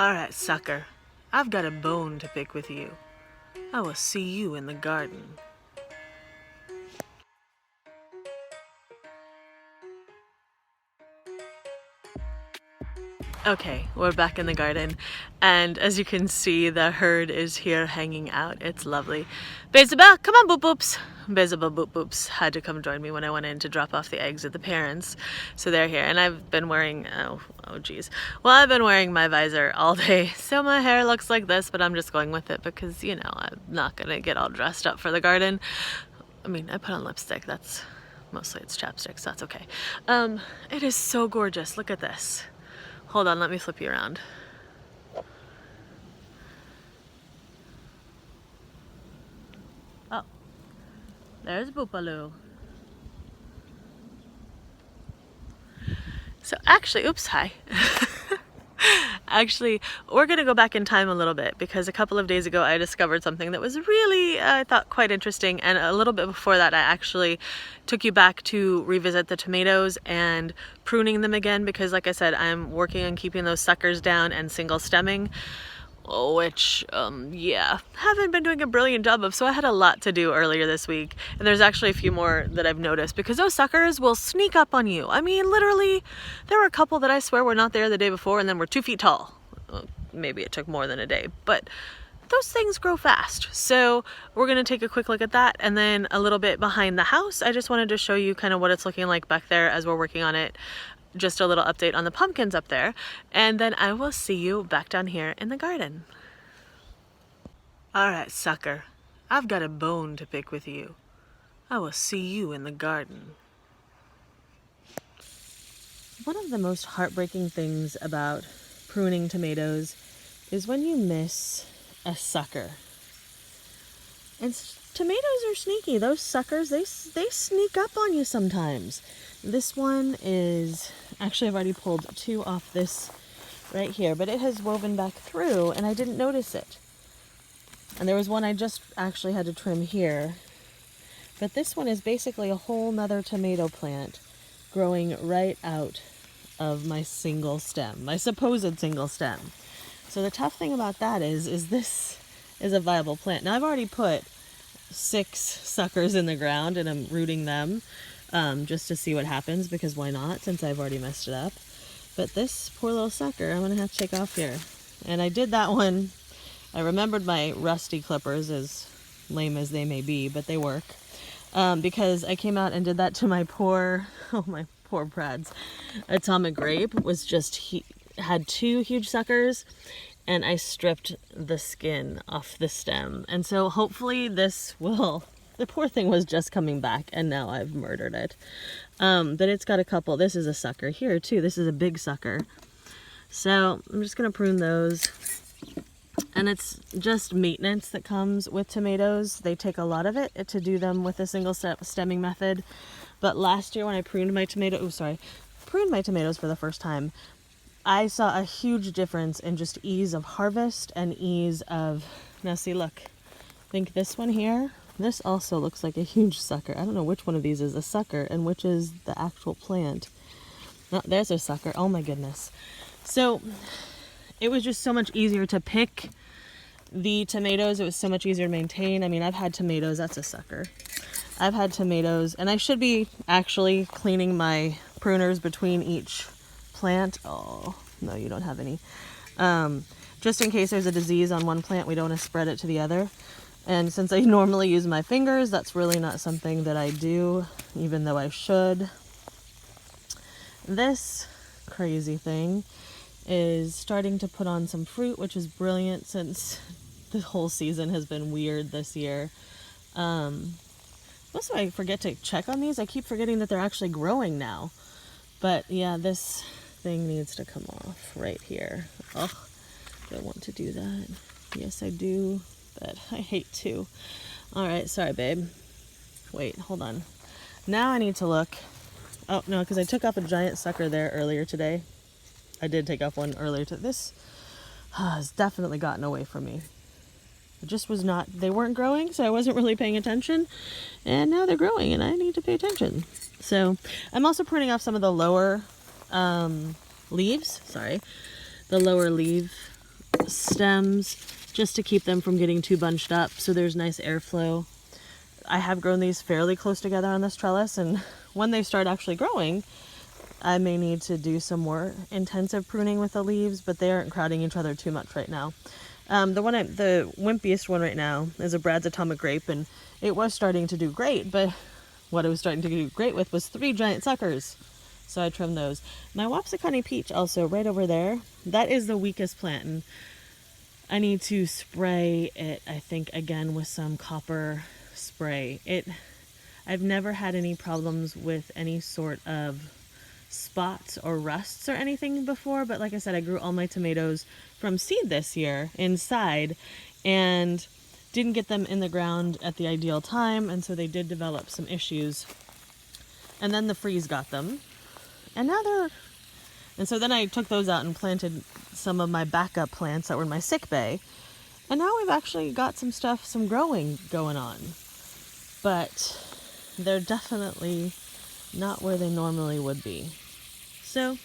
Alright, sucker. I've got a bone to pick with you. I will see you in the garden. Okay, we're back in the garden, and as you can see, the herd is here hanging out. It's lovely. Bezabel, come on, boop boops. Bezabel boop boops had to come join me when I went in to drop off the eggs of the parents. So they're here, and I've been wearing, oh geez. Well, I've been wearing my visor all day, so my hair looks like this, but I'm just going with it because, you know, I'm not gonna get all dressed up for the garden. I mean, I put on lipstick, that's, mostly it's chapstick, so that's okay. It is so gorgeous, look at this. Hold on, let me flip you around. Oh, there's Boopaloo. So actually, oops, hi. Actually, we're gonna go back in time a little bit because a couple of days ago I discovered something that was really, I thought, quite interesting, and a little bit before that I actually took you back to revisit the tomatoes and pruning them again because, like I said, I'm working on keeping those suckers down and single stemming, which, yeah, haven't been doing a brilliant job of, so I had a lot to do earlier this week, and there's actually a few more that I've noticed because those suckers will sneak up on you. I mean, literally, there were a couple that I swear were not there the day before and then were 2 feet tall. Well, maybe it took more than a day, but those things grow fast. So we're gonna take a quick look at that, and then a little bit behind the house, I just wanted to show you kind of what it's looking like back there as we're working on it. Just a little update on the pumpkins up there, and then I will see you back down here in the garden. Alright, sucker. I've got a bone to pick with you. I will see you in the garden. One of the most heartbreaking things about pruning tomatoes is when you miss a sucker. And tomatoes are sneaky. Those suckers, they sneak up on you sometimes. This one is, actually I've already pulled 2 off this right here, but it has woven back through and I didn't notice it. And there was one I just actually had to trim here. But this one is basically a whole nother tomato plant growing right out of my single stem, my supposed single stem. So the tough thing about that is this is a viable plant. Now I've already put 6 suckers in the ground and I'm rooting them. Just to see what happens, because why not, since I've already messed it up. But this poor little sucker, I'm going to have to take off here. And I did that one. I remembered my rusty clippers, as lame as they may be, but they work. Because I came out and did that to my poor Brad's atomic grape. Was just, he had 2 huge suckers, and I stripped the skin off the stem. And so hopefully this will... The poor thing was just coming back, and now I've murdered it. But it's got a couple. This is a sucker here, too. This is a big sucker. So I'm just going to prune those. And it's just maintenance that comes with tomatoes. They take a lot of it to do them with a single stemming method. But last year when I pruned my tomatoes for the first time, I saw a huge difference in just ease of harvest and ease of... Now see, look. I think this one here... This also looks like a huge sucker. I don't know which one of these is a sucker and which is the actual plant. Oh, there's a sucker. Oh my goodness. So it was just so much easier to pick the tomatoes. It was so much easier to maintain. I mean, I've had tomatoes. That's a sucker. I've had tomatoes, and I should be actually cleaning my pruners between each plant. Oh, no, you don't have any. Just in case there's a disease on one plant, we don't want to spread it to the other. And since I normally use my fingers, that's really not something that I do, even though I should. This crazy thing is starting to put on some fruit, which is brilliant since the whole season has been weird this year. Also, I forget to check on these. I keep forgetting that they're actually growing now. But yeah, this thing needs to come off right here. Oh, do I want to do that? Yes, I do. But I hate to. Alright, sorry babe. Wait, hold on. Now I need to look. Oh, no, because I took off a giant sucker there earlier today. I did take off one earlier today. This has definitely gotten away from me. It just was not, they weren't growing, so I wasn't really paying attention. And now they're growing, and I need to pay attention. So, I'm also pruning off some of the lower leaves. Sorry. The lower leaf stems just to keep them from getting too bunched up so there's nice airflow. I have grown these fairly close together on this trellis, and when they start actually growing, I may need to do some more intensive pruning with the leaves, but they aren't crowding each other too much right now. The wimpiest one right now is a Brad's Atomic Grape, and it was starting to do great, but what it was starting to do great with was 3 giant suckers. So I trimmed those. My Wapsacani Peach also right over there, that is the weakest plant, and I need to spray it, I think, again with some copper spray. I've never had any problems with any sort of spots or rusts or anything before, but like I said, I grew all my tomatoes from seed this year inside and didn't get them in the ground at the ideal time, and so they did develop some issues. And then the freeze got them, and so then I took those out and planted some of my backup plants that were in my sick bay, and now we've actually got some growing going on, but they're definitely not where they normally would be. So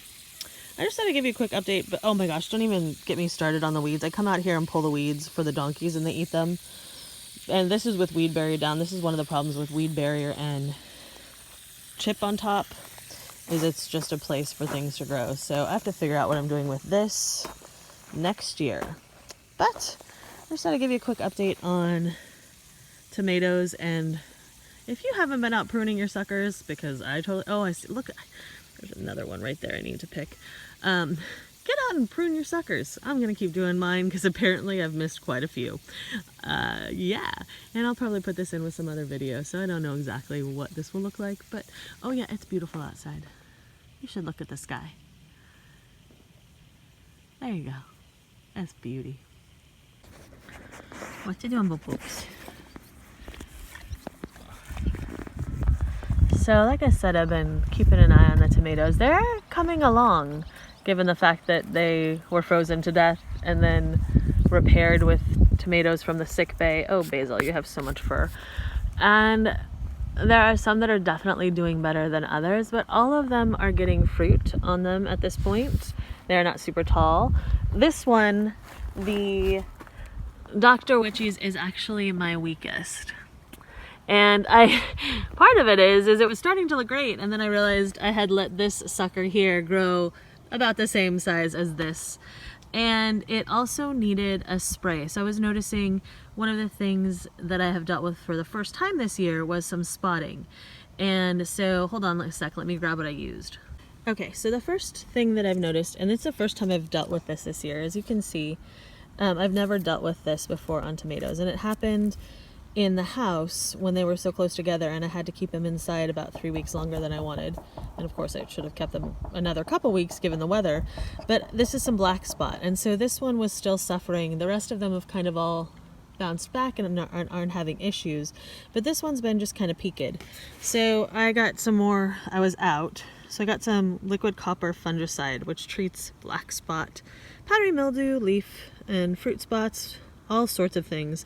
I just thought I'd give you a quick update, but oh my gosh, don't even get me started on the weeds. I come out here and pull the weeds for the donkeys and they eat them. And this is with weed barrier down. This is one of the problems with weed barrier and chip on top, is it's just a place for things to grow. So I have to figure out what I'm doing with this next year. But I just thought I'd give you a quick update on tomatoes, and if you haven't been out pruning your suckers, because I see, look, there's another one right there I need to pick. Get out and prune your suckers. I'm going to keep doing mine because apparently I've missed quite a few. Yeah, and I'll probably put this in with some other video, so I don't know exactly what this will look like, but oh yeah, it's beautiful outside. You should look at the sky. There you go. That's beauty. What you doing, boo-boops? So like I said, I've been keeping an eye on the tomatoes. They're coming along, given the fact that they were frozen to death and then repaired with tomatoes from the sick bay. Oh, Basil, you have so much fur. And there are some that are definitely doing better than others, but all of them are getting fruit on them at this point. They're not super tall. This one, the Dr. Witchy's, is actually my weakest. And part of it is it was starting to look great, and then I realized I had let this sucker here grow about the same size as this, and it also needed a spray. So I was noticing one of the things that I have dealt with for the first time this year was some spotting. And so hold on a sec, let me grab what I used. Okay, so the first thing that I've noticed, and it's the first time I've dealt with this year, as you can see, I've never dealt with this before on tomatoes, and it happened in the house when they were so close together, and I had to keep them inside about 3 weeks longer than I wanted. And of course I should have kept them another couple weeks given the weather, but this is some black spot, and so this one was still suffering. The rest of them have kind of all bounced back and aren't having issues, but this one's been just kind of peaked. So I got some more, I was out, so I got some liquid copper fungicide, which treats black spot, powdery mildew, leaf and fruit spots, all sorts of things,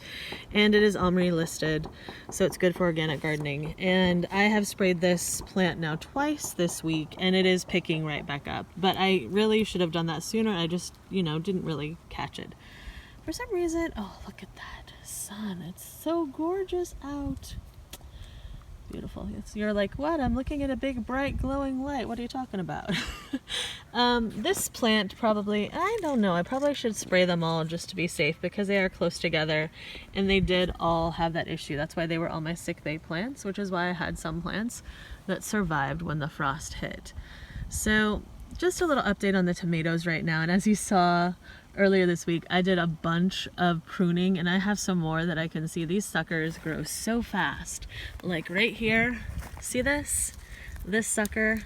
and it is OMRI listed, so it's good for organic gardening. And I have sprayed this plant now twice this week, and it is picking right back up, but I really should have done that sooner. I just, didn't really catch it for some reason. Oh, look at that sun, it's so gorgeous out. Beautiful. You're like, what? I'm looking at a big bright glowing light. What are you talking about? This plant probably, I don't know, I probably should spray them all just to be safe, because they are close together and they did all have that issue. That's why they were all my sick bay plants, which is why I had some plants that survived when the frost hit. So just a little update on the tomatoes right now. And as you saw earlier this week, I did a bunch of pruning, and I have some more that I can see. These suckers grow so fast. Like right here, see this? This sucker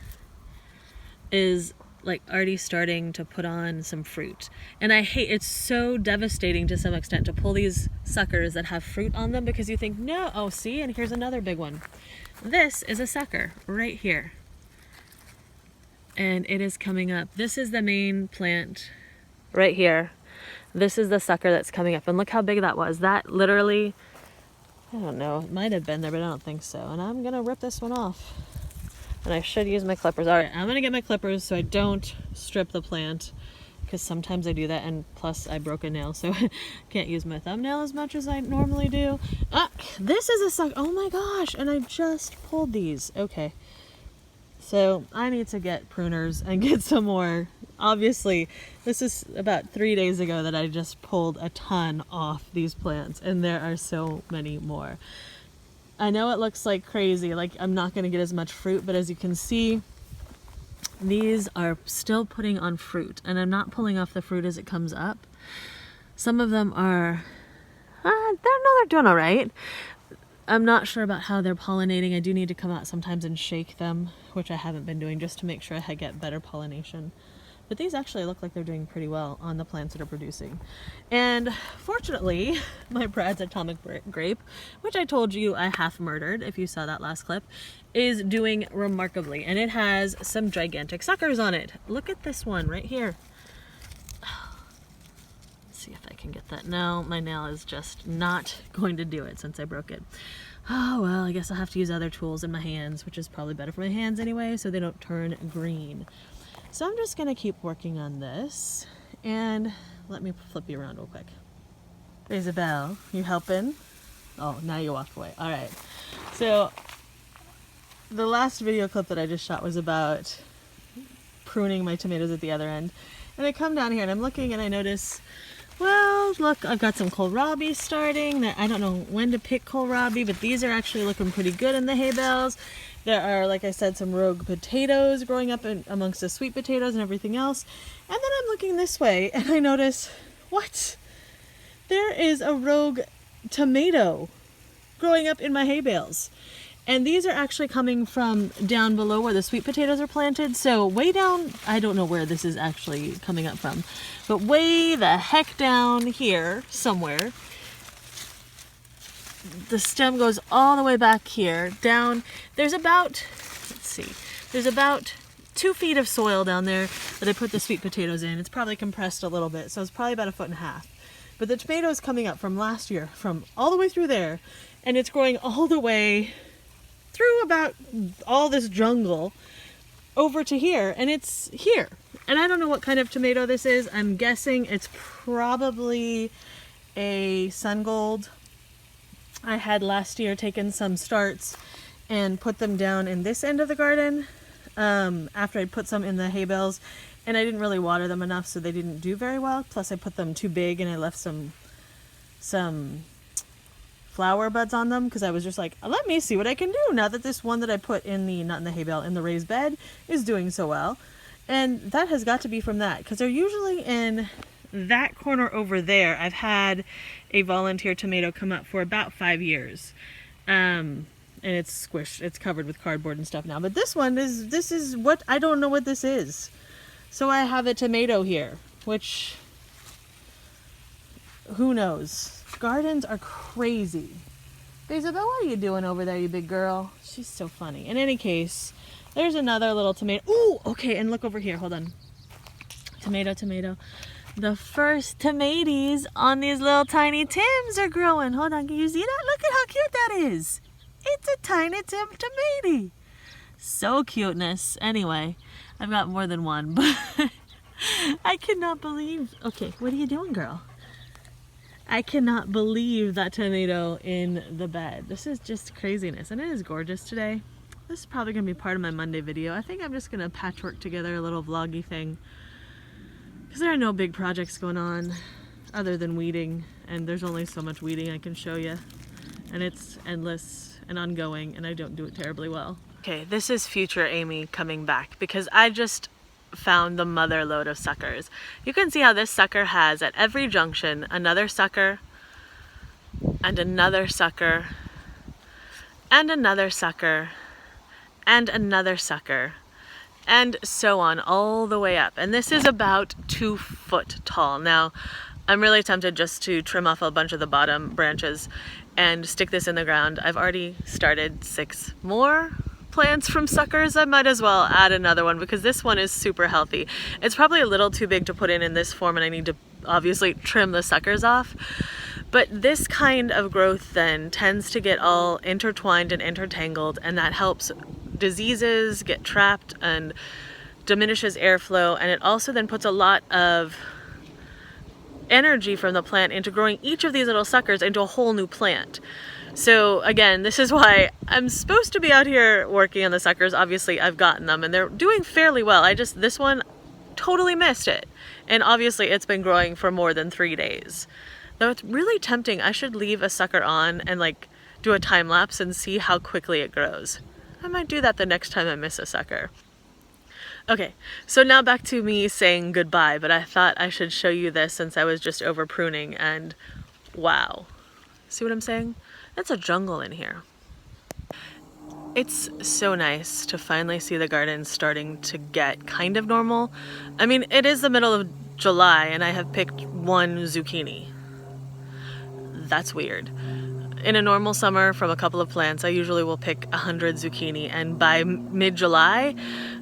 is like already starting to put on some fruit. And it's so devastating to some extent to pull these suckers that have fruit on them, because you think, no, oh see, and here's another big one. This is a sucker right here. And it is coming up. This is the main plant right here. This is the sucker that's coming up, and look how big that was. That literally, I don't know, it might have been there, but I don't think so. And I'm gonna rip this one off, and I should use my clippers. All right, I'm gonna get my clippers so I don't strip the plant because sometimes I do that, and plus I broke a nail, so I can't use my thumbnail as much as I normally do. This is a sucker. Oh my gosh, and I just pulled these. Okay, so I need to get pruners and get some more. Obviously, this is about 3 days ago that I just pulled a ton off these plants, and there are so many more. I know it looks like crazy, like I'm not going to get as much fruit, but as you can see, these are still putting on fruit, and I'm not pulling off the fruit as it comes up. Some of them are, they're doing all right. I'm not sure about how they're pollinating. I do need to come out sometimes and shake them, which I haven't been doing, just to make sure I get better pollination. But these actually look like they're doing pretty well on the plants that are producing. And fortunately, my Brad's atomic grape, which I told you I half murdered, if you saw that last clip, is doing remarkably. And it has some gigantic suckers on it. Look at this one right here. Let's see if I can get that. No, my nail is just not going to do it since I broke it. Oh, well, I guess I'll have to use other tools in my hands, which is probably better for my hands anyway, so they don't turn green. So I'm just going to keep working on this, and let me flip you around real quick. Isabel, you helping? Oh, now you walked away. All right. So the last video clip that I just shot was about pruning my tomatoes at the other end. And I come down here and I'm looking and I notice, well, look, I've got some kohlrabi starting. I don't know when to pick kohlrabi, but these are actually looking pretty good in the hay bales. There are, like I said, some rogue potatoes growing up amongst the sweet potatoes and everything else. And then I'm looking this way and I notice, what? There is a rogue tomato growing up in my hay bales. And these are actually coming from down below where the sweet potatoes are planted. So way down, I don't know where this is actually coming up from, but way the heck down here somewhere. The stem goes all the way back here down. There's about, let's see, there's about 2 feet of soil down there that I put the sweet potatoes in. It's probably compressed a little bit, so it's probably about 1.5 feet. But the tomato is coming up from last year, from all the way through there, and it's growing all the way through about all this jungle over to here, and it's here. And I don't know what kind of tomato this is. I'm guessing it's probably a sun gold. I had last year taken some starts and put them down in this end of the garden after I put some in the hay bales, and I didn't really water them enough, so they didn't do very well. Plus I put them too big and I left some flower buds on them because I was just like, let me see what I can do now that this one that I put in the, not in the hay bale, in the raised bed is doing so well. And that has got to be from that, because they're usually in that corner over there. I've had a volunteer tomato come up for about 5 years. And it's squished. It's covered with cardboard and stuff now. But this is what, I don't know what this is. So I have a tomato here, which, who knows? Gardens are crazy. Isabel, what are you doing over there, you big girl? She's so funny. In any case, there's another little tomato. Ooh, okay, and look over here. Hold on. Tomato. The first tomatoes on these little tiny Tims are growing. Hold on, can you see that? Look at how cute that is. It's a tiny Tim tomato. So cuteness. Anyway, I've got more than one, but I cannot believe. Okay, what are you doing, girl? I cannot believe that tomato in the bed. This is just craziness, and it is gorgeous today. This is probably going to be part of my Monday video. I think I'm just going to patchwork together a little vloggy thing, because there are no big projects going on other than weeding, and there's only so much weeding I can show you, and it's endless and ongoing, and I don't do it terribly well. Okay, this is future Amy coming back, because I just found the mother load of suckers. You can see how this sucker has at every junction another sucker and another sucker and another sucker and another sucker and so on all the way up. And this is about 2 foot tall. Now I'm really tempted just to trim off a bunch of the bottom branches and stick this in the ground. I've already started 6 more plants from suckers. I might as well add another one because this one is super healthy. It's probably a little too big to put in this form, and I need to obviously trim the suckers off. But this kind of growth then tends to get all intertwined and intertangled, and that helps diseases get trapped and diminishes airflow, and it also then puts a lot of energy from the plant into growing each of these little suckers into a whole new plant. So again, this is why I'm supposed to be out here working on the suckers. Obviously I've gotten them and they're doing fairly well. This one totally missed it. And obviously it's been growing for more than 3 days. Though it's really tempting. I should leave a sucker on and like do a time lapse and see how quickly it grows. I might do that the next time I miss a sucker. Okay, so now back to me saying goodbye, but I thought I should show you this since I was just over pruning, and wow. See what I'm saying? It's a jungle in here. It's so nice to finally see the garden starting to get kind of normal. I mean, it is the middle of July and I have picked 1 zucchini. That's weird. In a normal summer from a couple of plants, I usually will pick 100 zucchini, and by mid-July,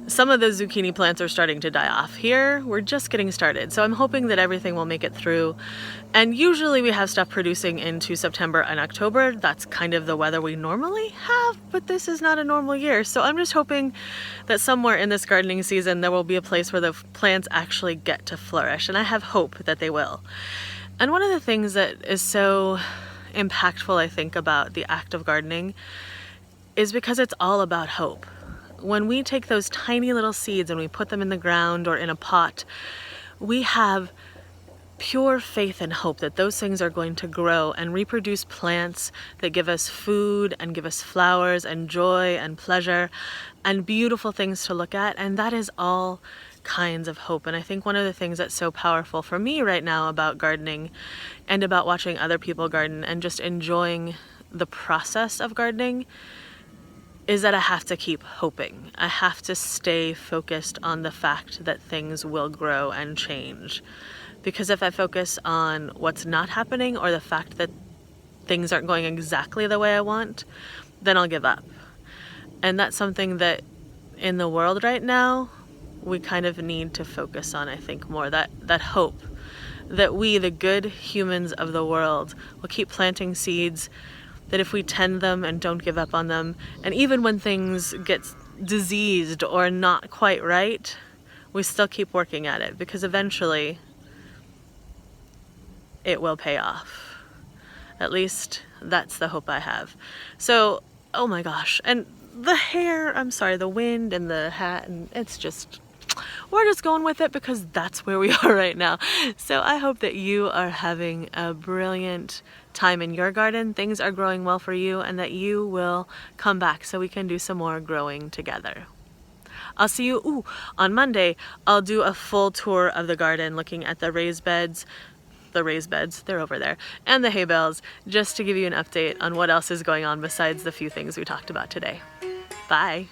some of those zucchini plants are starting to die off. Here, we're just getting started, so I'm hoping that everything will make it through. And usually we have stuff producing into September and October. That's kind of the weather we normally have, but this is not a normal year. So I'm just hoping that somewhere in this gardening season, there will be a place where the plants actually get to flourish, and I have hope that they will. And one of the things that is so impactful, I think, about the act of gardening is because it's all about hope. When we take those tiny little seeds and we put them in the ground or in a pot, we have pure faith and hope that those things are going to grow and reproduce plants that give us food and give us flowers and joy and pleasure and beautiful things to look at. And that is all kinds of hope. And I think one of the things that's so powerful for me right now about gardening and about watching other people garden and just enjoying the process of gardening is that I have to keep hoping. I have to stay focused on the fact that things will grow and change. Because if I focus on what's not happening or the fact that things aren't going exactly the way I want, then I'll give up. And that's something that in the world right now, we kind of need to focus on, I think, more, that hope that we, the good humans of the world, will keep planting seeds, that if we tend them and don't give up on them, and even when things get diseased or not quite right, we still keep working at it, because eventually it will pay off. At least that's the hope I have. So, oh my gosh, and the hair, I'm sorry, the wind and the hat, and it's just, we're just going with it because that's where we are right now. So I hope that you are having a brilliant time in your garden, things are growing well for you, and that you will come back so we can do some more growing together. I'll see you on Monday. I'll do a full tour of the garden looking at the raised beds, they're over there, and the hay bales, just to give you an update on what else is going on besides the few things we talked about today. Bye.